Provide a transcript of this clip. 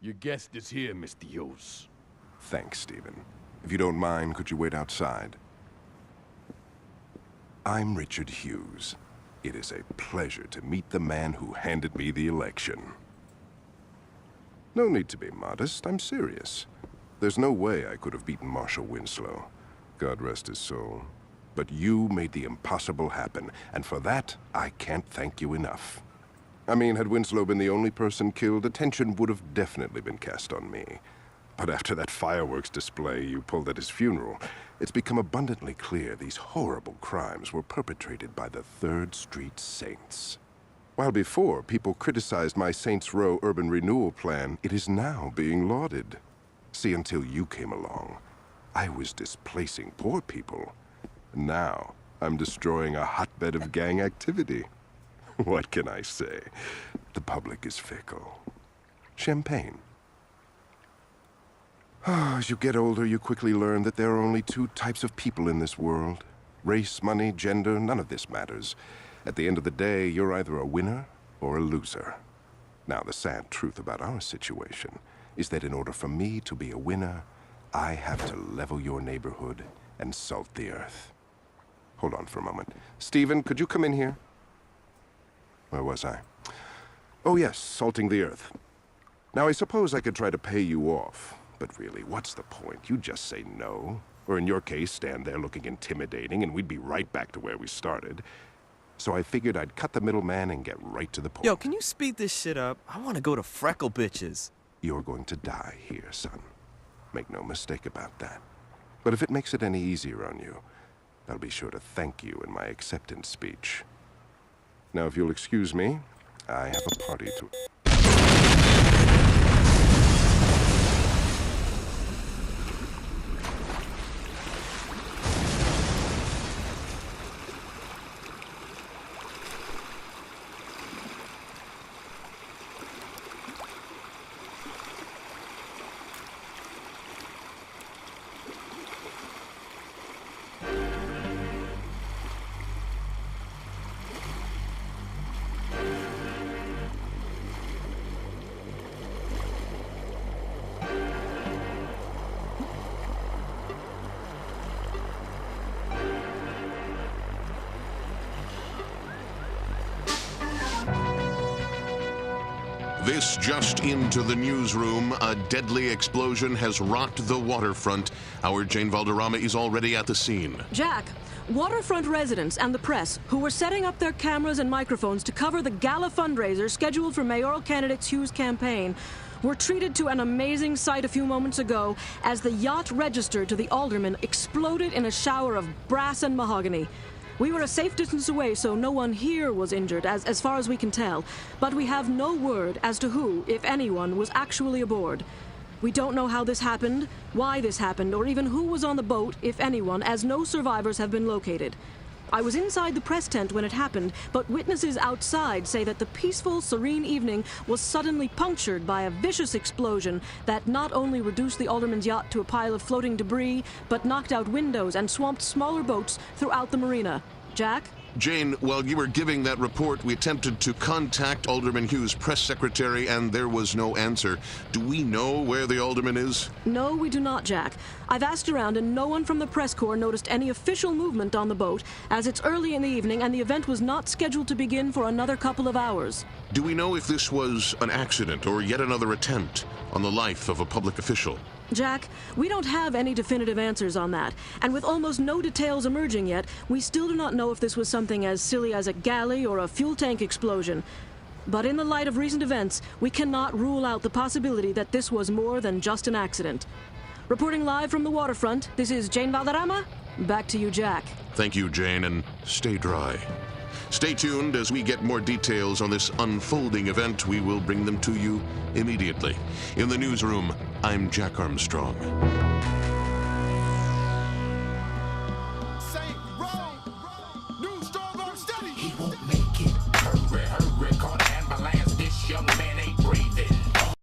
Your guest is here, Mr. Hughes. Thanks, Stephen. If you don't mind, could you wait outside? I'm Richard Hughes. It is a pleasure to meet the man who handed me the election. No need to be modest, I'm serious. There's no way I could have beaten Marshal Winslow. God rest his soul. But you made the impossible happen, and for that, I can't thank you enough. I mean, had Winslow been the only person killed, attention would have definitely been cast on me. But after that fireworks display you pulled at his funeral, it's become abundantly clear these horrible crimes were perpetrated by the 3rd Street Saints. While before people criticized my Saints Row urban renewal plan, it is now being lauded. See, until you came along, I was displacing poor people. Now, I'm destroying a hotbed of gang activity. What can I say? The public is fickle. Champagne. As you get older, you quickly learn that there are only 2 types of people in this world. Race, money, gender, none of this matters. At the end of the day, you're either a winner or a loser. Now, the sad truth about our situation is that in order for me to be a winner, I have to level your neighborhood and salt the earth. Hold on for a moment. Stephen, could you come in here? Where was I? Oh yes, salting the earth. Now, I suppose I could try to pay you off, but really, what's the point? You just say no. Or in your case, stand there looking intimidating, and we'd be right back to where we started. So I figured I'd cut the middleman and get right to the point. Yo, can you speed this shit up? I want to go to Freckle Bitches. You're going to die here, son. Make no mistake about that. But if it makes it any easier on you, I'll be sure to thank you in my acceptance speech. Now, if you'll excuse me, I have a party to... This just into the newsroom. A deadly explosion has rocked the waterfront. Our Jane Valderrama is already at the scene. Jack, waterfront residents and the press, who were setting up their cameras and microphones to cover the gala fundraiser scheduled for mayoral candidate Hughes' campaign, were treated to an amazing sight a few moments ago as the yacht registered to the alderman exploded in a shower of brass and mahogany. We were a safe distance away, so no one here was injured, as far as we can tell. But we have no word as to who, if anyone, was actually aboard. We don't know how this happened, why this happened, or even who was on the boat, if anyone, as no survivors have been located. I was inside the press tent when it happened, but witnesses outside say that the peaceful, serene evening was suddenly punctured by a vicious explosion that not only reduced the alderman's yacht to a pile of floating debris, but knocked out windows and swamped smaller boats throughout the marina. Jack? Jane, while you were giving that report, we attempted to contact Alderman Hughes' press secretary, and there was no answer. Do we know where the alderman is? No, we do not, Jack. I've asked around, and no one from the press corps noticed any official movement on the boat, as it's early in the evening, and the event was not scheduled to begin for another couple of hours. Do we know if this was an accident or yet another attempt on the life of a public official? Jack, we don't have any definitive answers on that, and with almost no details emerging yet, we still do not know if this was something as silly as a galley or a fuel tank explosion. But in the light of recent events, we cannot rule out the possibility that this was more than just an accident. Reporting live from the waterfront, this is Jane Valderrama. Back to you, Jack. Thank you, Jane, and stay dry. Stay tuned as we get more details on this unfolding event. We will bring them to you immediately. In the newsroom, I'm Jack Armstrong.